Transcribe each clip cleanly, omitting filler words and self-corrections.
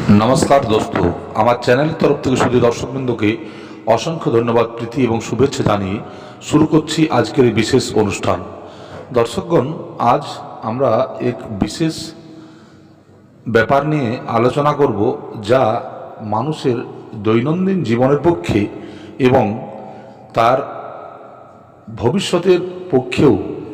नमस्कार दोस्तों আমার চ্যানেলের তরফ থেকে শুধু দর্শকবৃন্দকে অসংখ্য ধন্যবাদ প্রীতি এবং শুভেচ্ছা জানিয়ে শুরু করছি আজকের এই বিশেষ অনুষ্ঠান। দর্শকগণ, আজ আমরা এক বিশেষ ব্যাপার নিয়ে আলোচনা করব, যা মানুষের দৈনন্দিন জীবনের পক্ষে এবং তার ভবিষ্যতের পক্ষেও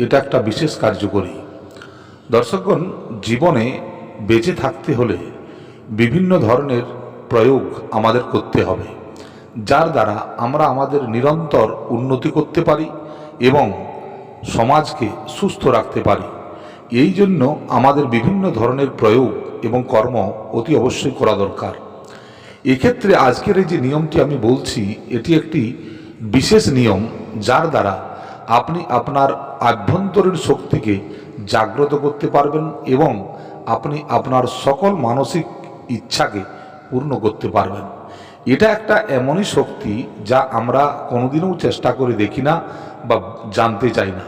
এটা একটা বিশেষ কার্যকরী। দর্শকগণ, জীবনে বেঁচে থাকতে হলে বিভিন্ন ধরনের প্রয়োগ আমাদের করতে হবে, যার দ্বারা আমরা আমাদের নিরন্তর উন্নতি করতে পারি এবং সমাজকে সুস্থ রাখতে পারি। এই জন্য আমাদের বিভিন্ন ধরনের প্রয়োগ এবং কর্ম অতি অবশ্যই করা দরকার। এক্ষেত্রে আজকের এই যে নিয়মটি আমি বলছি, এটি একটি বিশেষ নিয়ম, যার দ্বারা আপনি আপনার আভ্যন্তরীণ শক্তিকে জাগ্রত করতে পারবেন এবং আপনি আপনার সকল মানসিক ইচ্ছাকে পূর্ণ করতে পারবেন। এটা একটা এমনই শক্তি যা আমরা কোনোদিনও চেষ্টা করে দেখি না বা জানতে চাই না,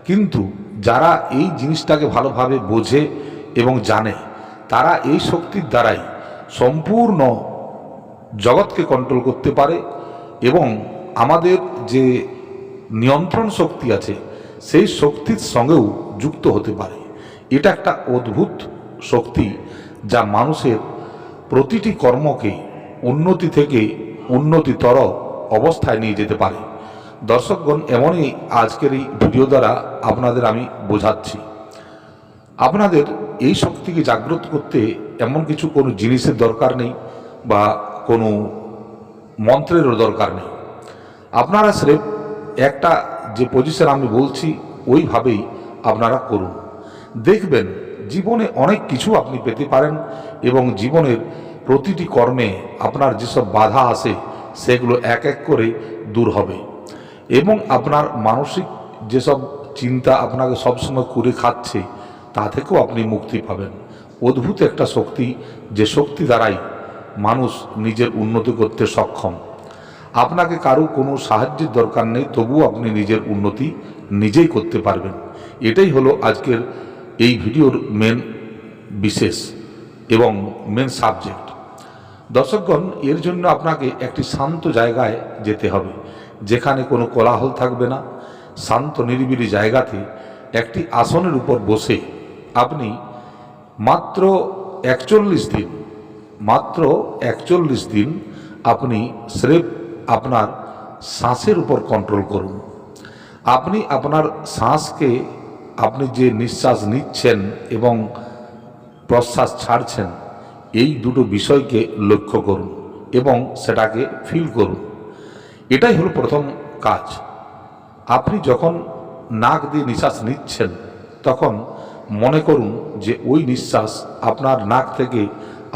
কিন্তু যারা এই জিনিসটাকে ভালোভাবে বোঝে এবং জানে, তারা এই শক্তির দ্বারাই সম্পূর্ণ জগৎকে কন্ট্রোল করতে পারে এবং আমাদের যে নিয়ন্ত্রণ শক্তি আছে সেই শক্তির সঙ্গেও যুক্ত হতে পারে। এটা একটা অদ্ভুত শক্তি যা মানুষের প্রতিটি কর্মকে উন্নতি থেকে উন্নতিতর অবস্থায় নিয়ে যেতে পারে। দর্শকগণ, এমনই আজকের এই ভিডিও দ্বারা আপনাদের আমি বোঝাচ্ছি। আপনাদের এই শক্তিকে জাগ্রত করতে এমন কিছু কোনো জিনিসের দরকার নেই বা কোনো মন্ত্রেরও দরকার নেই। আপনারা স্রেফ একটা যে পজিশন আমি বলছি ওইভাবেই আপনারা করুন। দেখবেন জীবনে অনেক কিছু আপনি পেতে পারেন এবং জীবনের প্রতিটি কর্মে আপনার যেসব বাধা আসে সেগুলো এক এক করে দূর হবে এবং আপনার মানসিক যেসব চিন্তা আপনাকে সবসময় করে খাচ্ছে তা থেকেও আপনি মুক্তি পাবেন। অদ্ভুত একটা শক্তি, যে শক্তি দ্বারাই মানুষ নিজের উন্নতি করতে সক্ষম। আপনাকে কারো কোনো সাহায্যের দরকার নেই, তবুও আপনি নিজের উন্নতি নিজেই করতে পারবেন। এটাই হলো আজকের এই ভিডিওর মেন বিশেষ এবং মেন সাবজেক্ট। দর্শকগণ, এর জন্য আপনাকে একটি শান্ত জায়গায় যেতে হবে, যেখানে কোনো কোলাহল থাকবে না। শান্ত নিরিবিলি জায়গাতে একটি আসনের উপর বসে আপনি মাত্র 41 দিন আপনি স্রেফ আপনার শ্বাসের উপর কন্ট্রোল করুন। আপনি আপনার শ্বাসকে, আপনি যে নিঃশ্বাস নিচ্ছেন এবং প্রশ্বাস ছাড়ছেন, এই দুটো বিষয়কে লক্ষ্য করুন এবং সেটাকে ফিল করুন। এটাই হলো প্রথম কাজ। আপনি যখন নাক দিয়ে নিঃশ্বাস নিচ্ছেন, তখন মনে করুন যে ওই নিঃশ্বাস আপনার নাক থেকে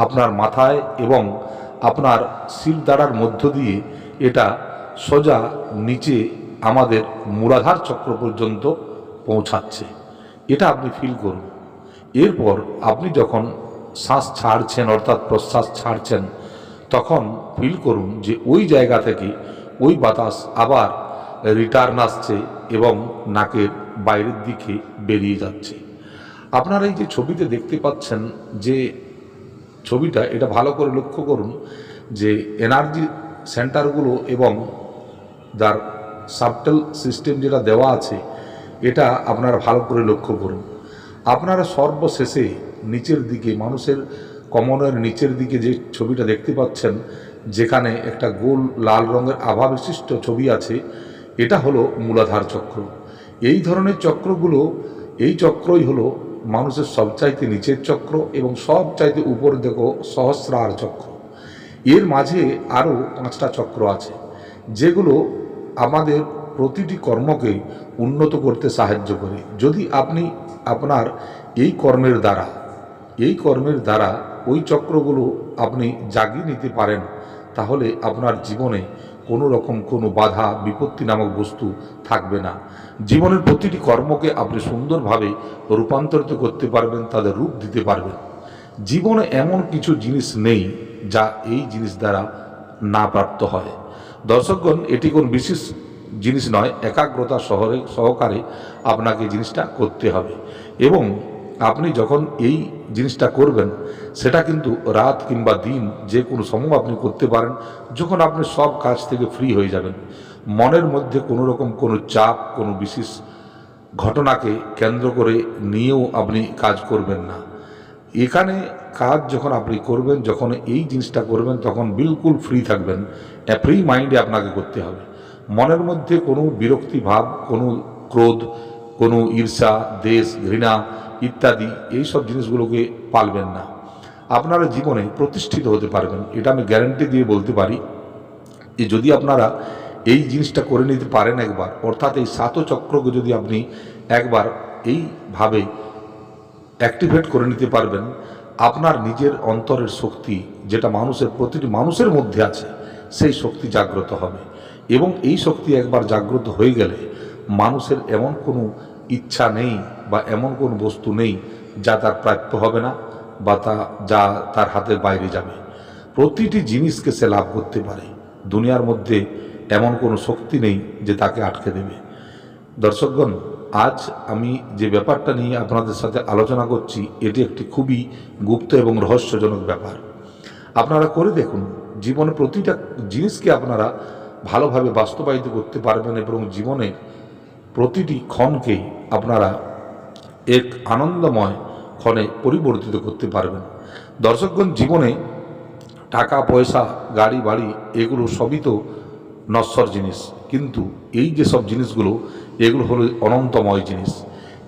আপনার মাথায় এবং আপনার শিরদাঁড়ার মধ্য দিয়ে এটা সোজা নিচে আমাদের মূলাধার চক্র পর্যন্ত পৌঁছাচ্ছে। এটা আপনি ফিল করুন। এরপর আপনি যখন শ্বাস ছাড়ছেন অর্থাৎ প্রশ্বাস ছাড়ছেন, তখন ফিল করুন যে ওই জায়গা থেকে ওই বাতাস আবার রিটার্ন আসছে এবং নাকের বাইরের দিকে বেরিয়ে যাচ্ছে। আপনারা এই যে ছবিতে দেখতে পাচ্ছেন যে ছবিটা, এটা ভালো করে লক্ষ্য করুন যে এনার্জি সেন্টারগুলো এবং যার সাবটেল সিস্টেম যেটা দেওয়া আছে, এটা আপনারা ভালো করে লক্ষ্য করুন। আপনারা সর্বশেষে নিচের দিকে, মানুষের কমনের নিচের দিকে যে ছবিটা দেখতে পাচ্ছেন, যেখানে একটা গোল লাল রঙের আভা বিশিষ্ট ছবি আছে, এটা হলো মূলাধার চক্র। এই ধরনের চক্রগুলো, এই চক্রই হলো মানুষের সবচাইতে নিচের চক্র এবং সবচাইতে উপরে দেখো সহস্রার চক্র। এর মাঝে আরও 5টা চক্র আছে, যেগুলো আমাদের প্রতিটি কর্মকে উন্নত করতে সাহায্য করে। যদি আপনি আপনার এই কর্মের দ্বারা ওই চক্রগুলো আপনি জাগিয়ে নিতে পারেন, তাহলে আপনার জীবনে কোনো রকম কোনো বাধা বিপত্তি নামক বস্তু থাকবে না। জীবনের প্রতিটি কর্মকে আপনি সুন্দরভাবে রূপান্তরিত করতে পারবেন, তাদের রূপ দিতে পারবেন। জীবনে এমন কিছু জিনিস নেই যা এই জিনিস দ্বারা না প্রাপ্ত হয়। দর্শকগণ, এটি কোন বিশেষ জিনিস নয়, একাগ্রতা সহকারে আপনাকে জিনিসটা করতে হবে এবং আপনি যখন এই জিনিসটা করবেন সেটা কিন্তু রাত কিংবা দিন যে কোনো সময় আপনি করতে পারেন, যখন আপনি সব কাজ থেকে ফ্রি হয়ে যাবেন। মনের মধ্যে কোনো রকম কোনো চাপ, কোনো বিশেষ ঘটনাকে কেন্দ্র করে নিয়েও আপনি কাজ করবেন না। এখানে কাজ যখন আপনি করবেন, যখন এই জিনিসটা করবেন, তখন বিলকুল ফ্রি থাকবেন, ফ্রি মাইন্ডে আপনাকে করতে হবে। মনের মধ্যে কোনো বিরক্তি ভাব, কোনো ক্রোধ, কোনো ঈর্ষা, দেশ, ঘৃণা ইত্যাদি এইসব জিনিসগুলোকে পালবেন না। আপনারা জীবনে প্রতিষ্ঠিত হতে পারবেন, এটা আমি গ্যারান্টি দিয়ে বলতে পারি। যে যদি আপনারা এই জিনিসটা করে নিতে পারেন একবার, অর্থাৎ এই সাতচক্রকে যদি আপনি একবার এইভাবে অ্যাক্টিভেট করে নিতে পারবেন, আপনার নিজের অন্তরের শক্তি যেটা মানুষের, প্রতিটি মানুষের মধ্যে আছে, সেই শক্তি জাগ্রত হবে। এবং এই শক্তি একবার জাগ্রত হয়ে গেলে মানুষের এমন কোনো ইচ্ছা নেই বা এমন কোনো বস্তু নেই যা তার প্রাপ্য হবে না বা যা তার হাতের বাইরে যাবে। প্রতিটি জিনিসকে সে লাভ করতে পারে। দুনিয়ার মধ্যে এমন কোনো শক্তি নেই যে তাকে আটকে দেবে। দর্শকগণ, আজ আমি যে ব্যাপারটা নিয়ে আপনাদের সাথে আলোচনা করছি, এটি একটি খুবই গুপ্ত এবং রহস্যজনক ব্যাপার। আপনারা করে দেখুন, জীবনে প্রতিটা জিনিসকে আপনারা ভালোভাবে বাস্তবায়িত করতে পারবেন এবং জীবনে প্রতিটি ক্ষণকেই আপনারা এক আনন্দময় ক্ষণে পরিবর্তিত করতে পারবেন। দর্শকগণ, জীবনে টাকা পয়সা, গাড়ি বাড়ি এগুলো সবই তো নশ্বর জিনিস, কিন্তু এই যে সব জিনিসগুলো, এগুলো হলো অনন্তময় জিনিস।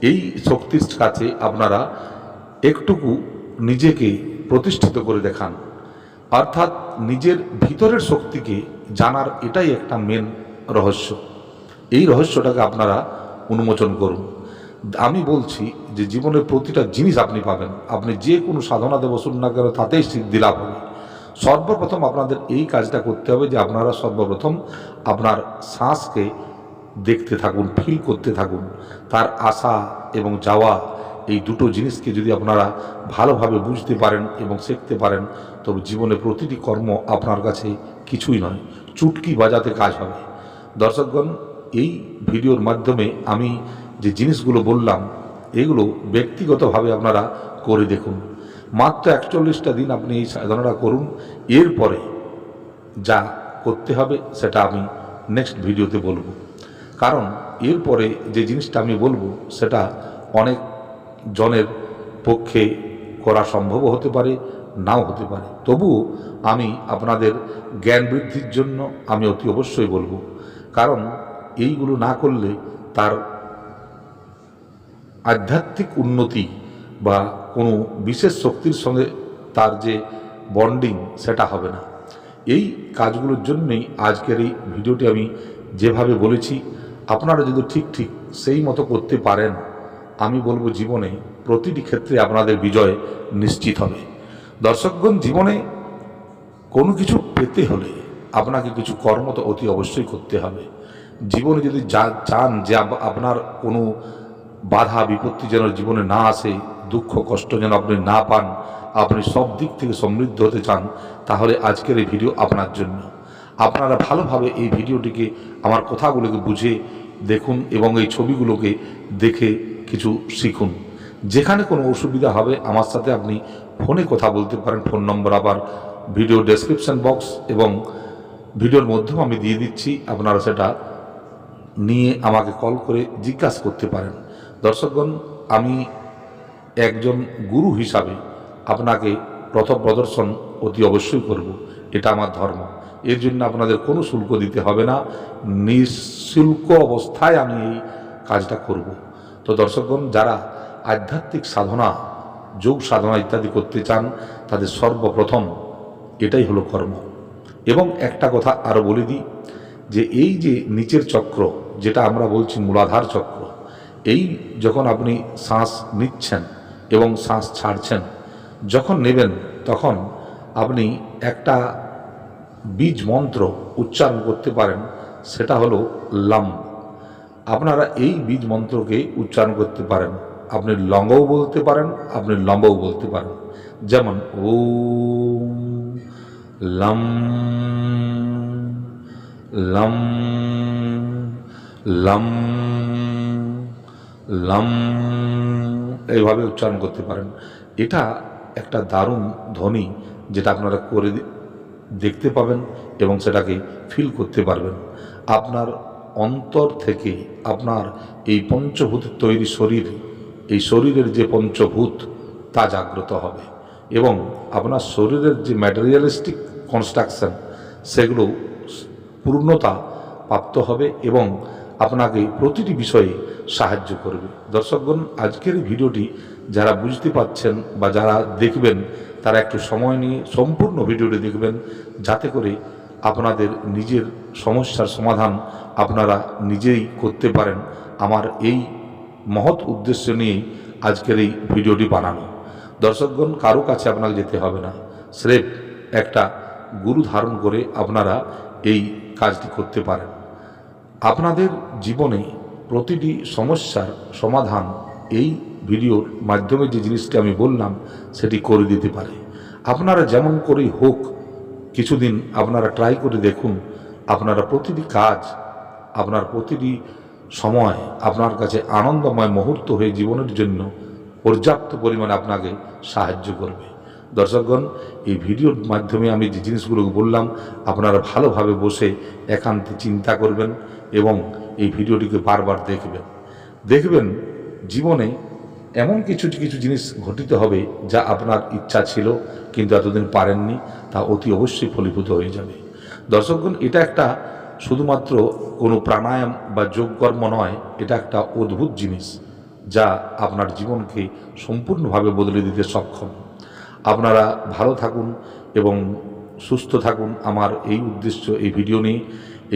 এই শক্তির কাছে আপনারা একটুকু নিজেকে প্রতিষ্ঠিত করে দেখান, অর্থাৎ নিজের ভিতরের শক্তিকে জানার এটাই একটা মেন রহস্য। এই রহস্যটাকে আপনারা উন্মোচন করুন। আমি বলছি যে জীবনের প্রতিটা জিনিস আপনি পাবেন, আপনি যে কোনো সাধনাতে বসুন না কেন, তাতেই সিদ্ধি লাভ হবে। সর্বপ্রথম আপনাদের এই কাজটা করতে হবে যে আপনারা সর্বপ্রথম আপনার শ্বাসকে দেখতে থাকুন, ফিল করতে থাকুন। তার আসা এবং যাওয়া, এই দুটো জিনিসকে যদি আপনারা ভালোভাবে বুঝতে পারেন এবং শিখতে পারেন, তবে জীবনে প্রতিটি কর্ম আপনার কাছে কিছুই নয়, চুটকি বাজাতে কাজ হবে। দর্শকগণ, এই ভিডিওর মাধ্যমে আমি যে জিনিসগুলো বললাম, এগুলো ব্যক্তিগতভাবে আপনারা করে দেখুন। মাত্র 41টা দিন আপনি এই সাধনাটা করুন। এরপরে যা করতে হবে সেটা আমি নেক্সট ভিডিওতে বলবো, কারণ এরপরে যে জিনিসটা আমি বলবো সেটা অনেক জনের পক্ষে করা সম্ভবও হতে পারে, নাও হতে পারে। তবুও আমি আপনাদের জ্ঞান বৃদ্ধির জন্য আমি অতি অবশ্যই বলবো, কারণ এইগুলো না করলে তার আধ্যাত্মিক উন্নতি বা কোনো বিশেষ শক্তির সঙ্গে তার যে বন্ডিং সেটা হবে না। এই কাজগুলোর জন্যই আজকের এই ভিডিওটি আমি যেভাবে বলেছি, আপনারা যদি ঠিক সেই মতো করতে পারেন, আমি বলবো জীবনে প্রতিটি ক্ষেত্রে আপনাদের বিজয় নিশ্চিত হবে। দর্শকগণ, জীবনে কোনো কিছু পেতে হলে আপনাকে কিছু কর্ম তো অতি অবশ্যই করতে হবে। জীবনে যদি চান যে আপনার কোনো বাধা বিপত্তি যেন জীবনে না আসে, দুঃখ কষ্ট যেন আপনি না পান, আপনি সব দিক থেকে সমৃদ্ধ হতে চান, তাহলে আজকের এই ভিডিও আপনার জন্য। আপনারা ভালোভাবে এই ভিডিওটিকে, আমার কথাগুলোকে বুঝে দেখুন এবং এই ছবিগুলোকে দেখে কিছু শিখুন। যেখানে কোনো অসুবিধা হবে আমার সাথে আপনি ফোনে কথা বলতে পারেন। ফোন নম্বর আবার ভিডিও ডেসক্রিপশন বক্স এবং ভিডিওর মধ্যেও আমি দিয়ে দিচ্ছি, আপনারা সেটা নিয়ে আমাকে কল করে জিজ্ঞাসা করতে পারেন। দর্শকগণ, আমি একজন গুরু হিসাবে আপনাকে প্রথম প্রদর্শন অতি অবশ্যই করব, এটা আমার ধর্ম। এর জন্য আপনাদের কোনো শুল্ক দিতে হবে না, নিঃশুল্ক অবস্থায় আমি এই কাজটা করব। তো দর্শকগণ, যারা আধ্যাত্মিক সাধনা, যোগ সাধনা ইত্যাদি করতে চান, তাদের সর্বপ্রথম এটাই হলো কর্ম। এবং একটা কথা আরও বলে দিই, যে এই যে নিচের চক্র যেটা আমরা বলছি মূলাধার চক্র, এই যখন আপনি শ্বাস নিচ্ছেন এবং শ্বাস ছাড়ছেন, যখন নেবেন তখন আপনি একটা বীজ মন্ত্র উচ্চারণ করতে পারেন, সেটা হলো লম। আপনারা এই বীজ মন্ত্রকে উচ্চারণ করতে পারেন, আপনি লঙ্গও বলতে পারেন, আপনি লম্বও বলতে পারেন। যেমন ওম লম লম লম লম এইভাবে উচ্চারণ করতে পারেন। এটা একটা দারুণ ধ্বনি, যেটা আপনারা করে দেখতে পাবেন এবং সেটাকে ফিল করতে পারবেন। আপনার অন্তর থেকে আপনার এই পঞ্চভূতের তৈরি শরীর, এই শরীরের যে পঞ্চভূত তা জাগ্রত হবে এবং আপনার শরীরের যে ম্যাটেরিয়ালিস্টিক কনস্ট্রাকশন সেগুলো পূর্ণতা প্রাপ্ত হবে এবং আপনাকে প্রতিটি বিষয়ে সাহায্য করবে। দর্শকগণ, আজকের এই ভিডিওটি যারা বুঝতে পারছেন বা যারা দেখবেন তারা একটু সময় নিয়ে সম্পূর্ণ ভিডিওটি দেখবেন, যাতে করে আপনাদের নিজের সমস্যার সমাধান আপনারা নিজেই করতে পারেন। আমার এই মহৎ উদ্দেশ্য নিয়েই আজকের এই ভিডিওটি বানানো। দর্শকগণ, কারো কাছে আপনাকে যেতে হবে না, স্রেফ একটা গুরু ধারণ করে আপনারা এই কাজটি করতে পারেন। আপনাদের জীবনে প্রতিটি সমস্যার সমাধান এই ভিডিওর মাধ্যমে যে জিনিসটি আমি বললাম সেটি করে দিতে পারে। আপনারা যেমন করেই হোক কিছুদিন আপনারা ট্রাই করে দেখুন, আপনারা প্রতিটি কাজ, আপনার প্রতিটি সময় আপনার কাছে আনন্দময় মুহূর্ত হয়ে জীবনের জন্য পর্যাপ্ত পরিমাণে আপনাকে সাহায্য করবে। দর্শকগণ, এই ভিডিওর মাধ্যমে আমি যে জিনিসগুলো বললাম আপনারা ভালোভাবে বসে একান্তে চিন্তা করবেন এবং এই ভিডিওটিকে বারবার দেখবেন জীবনে এমন কিছু জিনিস ঘটিত হবে যা আপনার ইচ্ছা ছিল কিন্তু এতদিন পারেননি, তা অতি অবশ্যই ফলীভূত হয়ে যাবে। দর্শকগণ, এটা একটা শুধুমাত্র কোনো প্রাণায়াম বা যোগকর্ম নয়, এটা একটা অদ্ভুত জিনিস যা আপনার জীবনকে সম্পূর্ণভাবে বদলে দিতে সক্ষম। আপনারা ভালো থাকুন এবং সুস্থ থাকুন, আমার এই উদ্দেশ্য। এই ভিডিও নিয়ে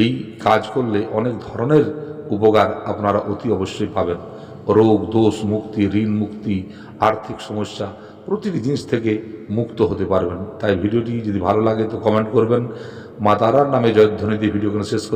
এই কাজ করলে অনেক ধরনের উপকার আপনারা অতি অবশ্যই পাবেন। রোগ দোষ মুক্তি, ঋণ মুক্তি, আর্থিক সমস্যা, প্রতিটি জিনিস থেকে মুক্ত হতে পারবেন। তাই ভিডিওটি যদি ভালো লাগে তো কমেন্ট করবেন। মা তারার নামে জয়ধ্বনি দিয়ে ভিডিওগুলো শেষ করছি।